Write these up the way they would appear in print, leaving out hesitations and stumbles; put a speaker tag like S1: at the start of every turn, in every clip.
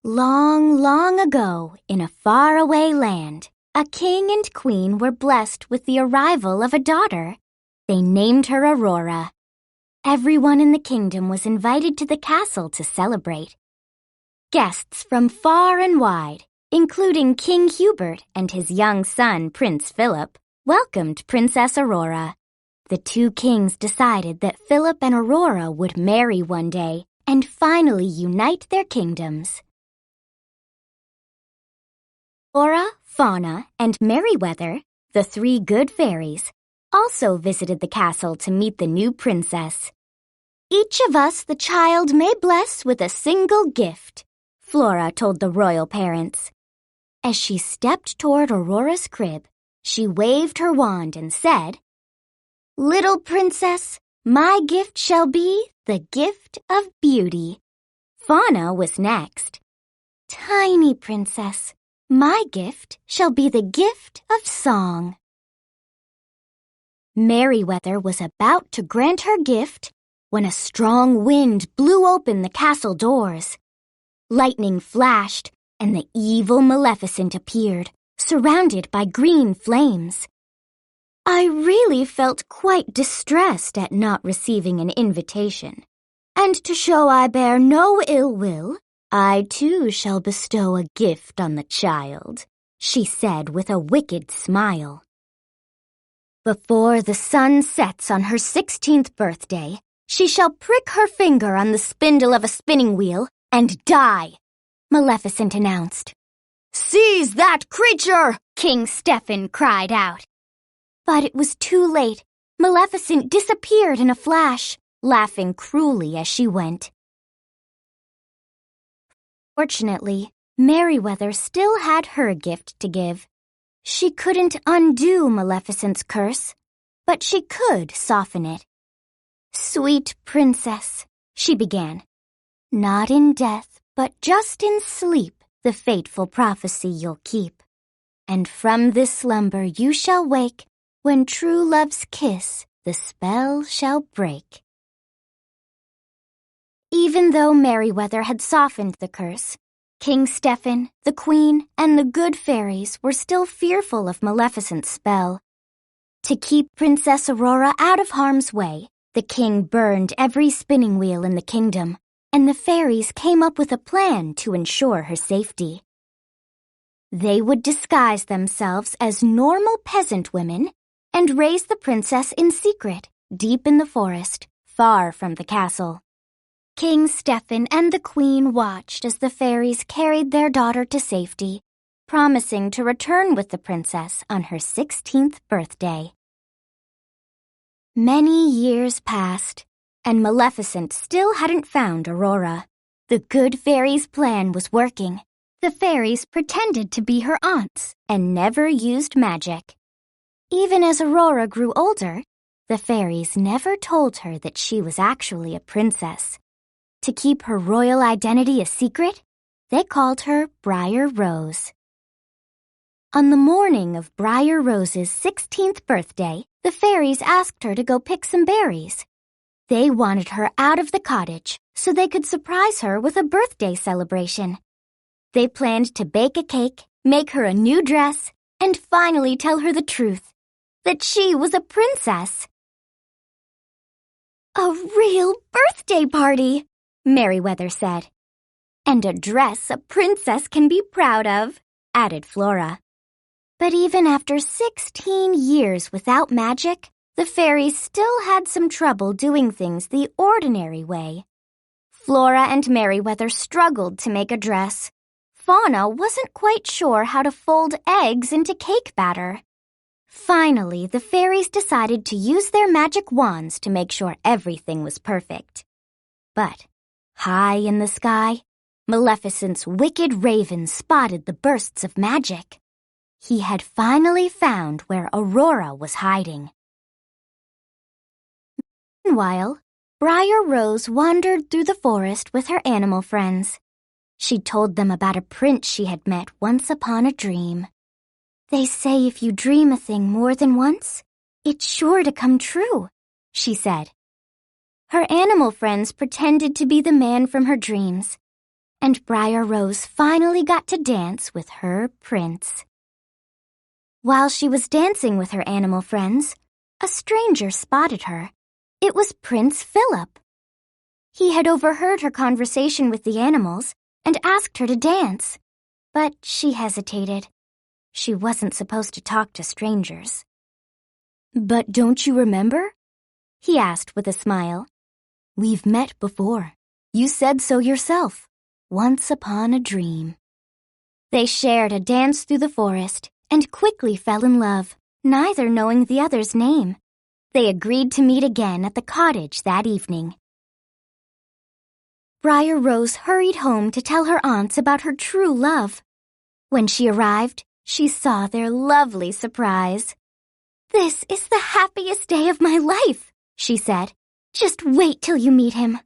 S1: Long, long ago, in a faraway land, a king and queen were blessed with the arrival of a daughter. They named her Aurora. Everyone in the kingdom was invited to the castle to celebrate. Guests from far and wide, including King Hubert and his young son, Prince Philip, welcomed Princess Aurora. The two kings decided that Philip and Aurora would marry one day and finally unite their kingdoms. Flora, Fauna, and Merryweather, the three good fairies, also visited the castle to meet the new princess. "Each of us the child may bless with a single gift," Flora told the royal parents. As she stepped toward Aurora's crib, she waved her wand and said, "Little princess, my gift shall be the gift of beauty." Fauna was next. "Tiny princess, my gift shall be the gift of song." Merryweather was about to grant her gift when a strong wind blew open the castle doors. Lightning flashed, and the evil Maleficent appeared, surrounded by green flames. I really felt quite distressed at not receiving an invitation. And to show I bear no ill will, I too shall bestow a gift on the child, she said with a wicked smile. Before the sun sets on her 16th birthday, she shall prick her finger on the spindle of a spinning wheel and die, Maleficent announced. "Seize that creature!" King Stefan cried out. But it was too late. Maleficent disappeared in a flash, laughing cruelly as she went. Fortunately, Merryweather still had her gift to give. She couldn't undo Maleficent's curse, but she could soften it. "Sweet princess," she began, "not in death, but just in sleep, the fateful prophecy you'll keep. And from this slumber you shall wake, when true love's kiss the spell shall break." Even though Merryweather had softened the curse, King Stefan, the Queen, and the good fairies were still fearful of Maleficent's spell. To keep Princess Aurora out of harm's way, the king burned every spinning wheel in the kingdom, and the fairies came up with a plan to ensure her safety. They would disguise themselves as normal peasant women and raise the princess in secret, deep in the forest, far from the castle. King Stefan and the Queen watched as the fairies carried their daughter to safety, promising to return with the princess on her 16th birthday. Many years passed, and Maleficent still hadn't found Aurora. The good fairies' plan was working. The fairies pretended to be her aunts and never used magic. Even as Aurora grew older, the fairies never told her that she was actually a princess. To keep her royal identity a secret, they called her Briar Rose. On the morning of Briar Rose's 16th birthday, the fairies asked her to go pick some berries. They wanted her out of the cottage so they could surprise her with a birthday celebration. They planned to bake a cake, make her a new dress, and finally tell her the truth, that she was a princess. "A real birthday party," Merryweather said. "And a dress a princess can be proud of," added Flora. But even after 16 years without magic, the fairies still had some trouble doing things the ordinary way. Flora and Merryweather struggled to make a dress. Fauna wasn't quite sure how to fold eggs into cake batter. Finally, the fairies decided to use their magic wands to make sure everything was perfect. But high in the sky, Maleficent's wicked raven spotted the bursts of magic. He had finally found where Aurora was hiding. Meanwhile, Briar Rose wandered through the forest with her animal friends. She told them about a prince she had met once upon a dream. "They say if you dream a thing more than once, it's sure to come true," she said. Her animal friends pretended to be the man from her dreams, and Briar Rose finally got to dance with her prince. While she was dancing with her animal friends, a stranger spotted her. It was Prince Philip. He had overheard her conversation with the animals and asked her to dance, but she hesitated. She wasn't supposed to talk to strangers. "But don't you remember?" he asked with a smile. "We've met before. You said so yourself, once upon a dream." They shared a dance through the forest and quickly fell in love, neither knowing the other's name. They agreed to meet again at the cottage that evening. Briar Rose hurried home to tell her aunts about her true love. When she arrived, she saw their lovely surprise. "This is the happiest day of my life," she said. "Just wait till you meet him."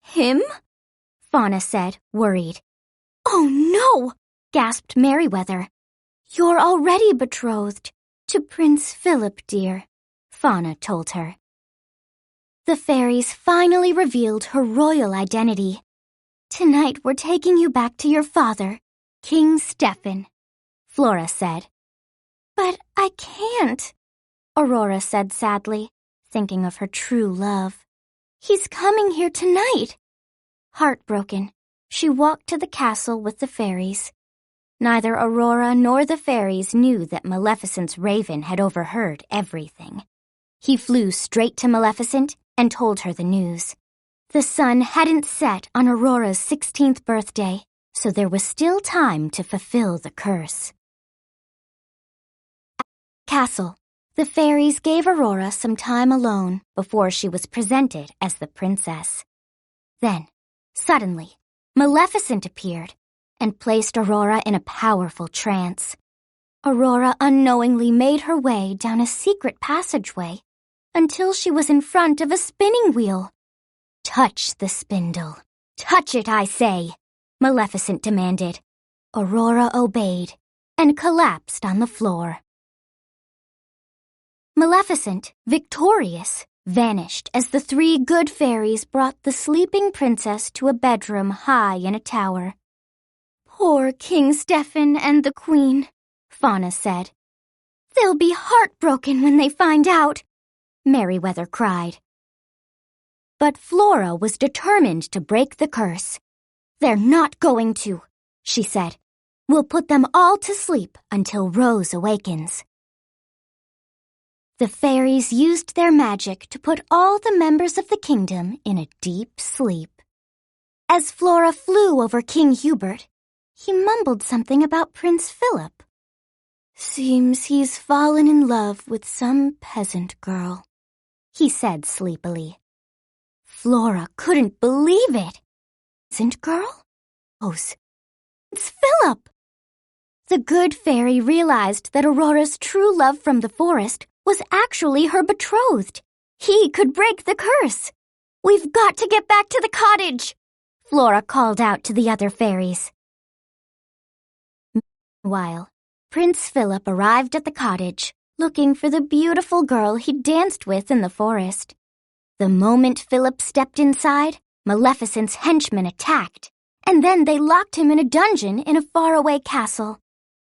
S1: "Him?" Fauna said, worried. "Oh, no!" gasped Merryweather. "You're already betrothed to Prince Philip, dear," Fauna told her. The fairies finally revealed her royal identity. "Tonight we're taking you back to your father, King Stefan," Flora said. "But I can't," Aurora said sadly, thinking of her true love. "He's coming here tonight." Heartbroken, she walked to the castle with the fairies. Neither Aurora nor the fairies knew that Maleficent's raven had overheard everything. He flew straight to Maleficent and told her the news. The sun hadn't set on Aurora's 16th birthday, so there was still time to fulfill the curse. At the castle, the fairies gave Aurora some time alone before she was presented as the princess. Then, suddenly, Maleficent appeared and placed Aurora in a powerful trance. Aurora unknowingly made her way down a secret passageway until she was in front of a spinning wheel. "Touch the spindle. Touch it, I say," Maleficent demanded. Aurora obeyed and collapsed on the floor. Maleficent, victorious, vanished as the three good fairies brought the sleeping princess to a bedroom high in a tower. "Poor King Stefan and the Queen," Fauna said. "They'll be heartbroken when they find out," Merryweather cried. But Flora was determined to break the curse. "They're not going to," she said. "We'll put them all to sleep until Rose awakens." The fairies used their magic to put all the members of the kingdom in a deep sleep. As Flora flew over King Hubert, he mumbled something about Prince Philip. "Seems he's fallen in love with some peasant girl," he said sleepily. Flora couldn't believe it. "Peasant girl? Oh, it's Philip!" The good fairy realized that Aurora's true love from the forest was actually her betrothed. He could break the curse. "We've got to get back to the cottage," Flora called out to the other fairies. Meanwhile, Prince Philip arrived at the cottage, looking for the beautiful girl he'd danced with in the forest. The moment Philip stepped inside, Maleficent's henchmen attacked, and then they locked him in a dungeon in a faraway castle.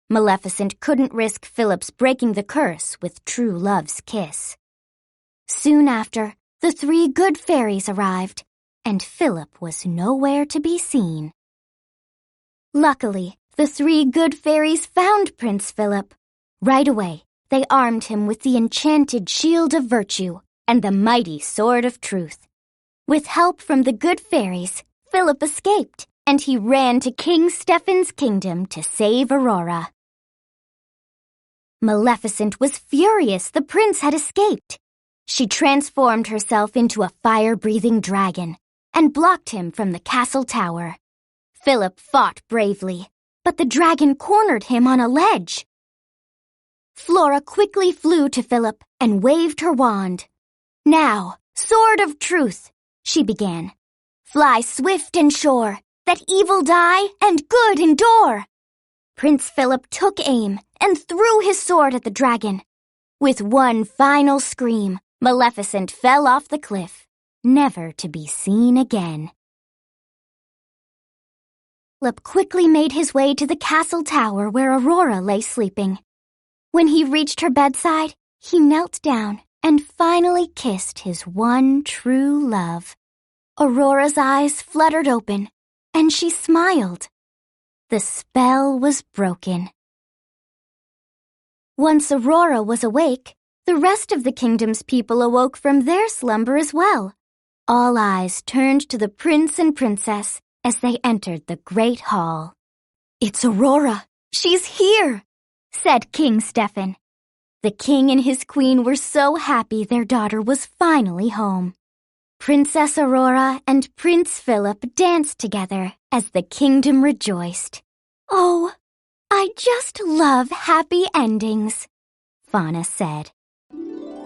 S1: Maleficent couldn't risk Philip's breaking the curse with true love's kiss. Soon after, the three good fairies arrived, and Philip was nowhere to be seen. Luckily, the three good fairies found Prince Philip. Right away, they armed him with the enchanted Shield of Virtue and the mighty Sword of Truth. With help from the good fairies, Philip escaped, and he ran to King Stefan's kingdom to save Aurora. Maleficent was furious the prince had escaped. She transformed herself into a fire-breathing dragon and blocked him from the castle tower. Philip fought bravely, but the dragon cornered him on a ledge. Flora quickly flew to Philip and waved her wand. "Now, Sword of Truth," she began. "Fly swift and sure, that evil die and good endure." Prince Philip took aim and threw his sword at the dragon. With one final scream, Maleficent fell off the cliff, never to be seen again. Philip quickly made his way to the castle tower where Aurora lay sleeping. When he reached her bedside, he knelt down and finally kissed his one true love. Aurora's eyes fluttered open, and she smiled. The spell was broken. Once Aurora was awake, the rest of the kingdom's people awoke from their slumber as well. All eyes turned to the prince and princess as they entered the great hall. "It's Aurora! She's here!" said King Stefan. The king and his queen were so happy their daughter was finally home. Princess Aurora and Prince Philip danced together as the kingdom rejoiced. "Oh, I just love happy endings," Fauna said.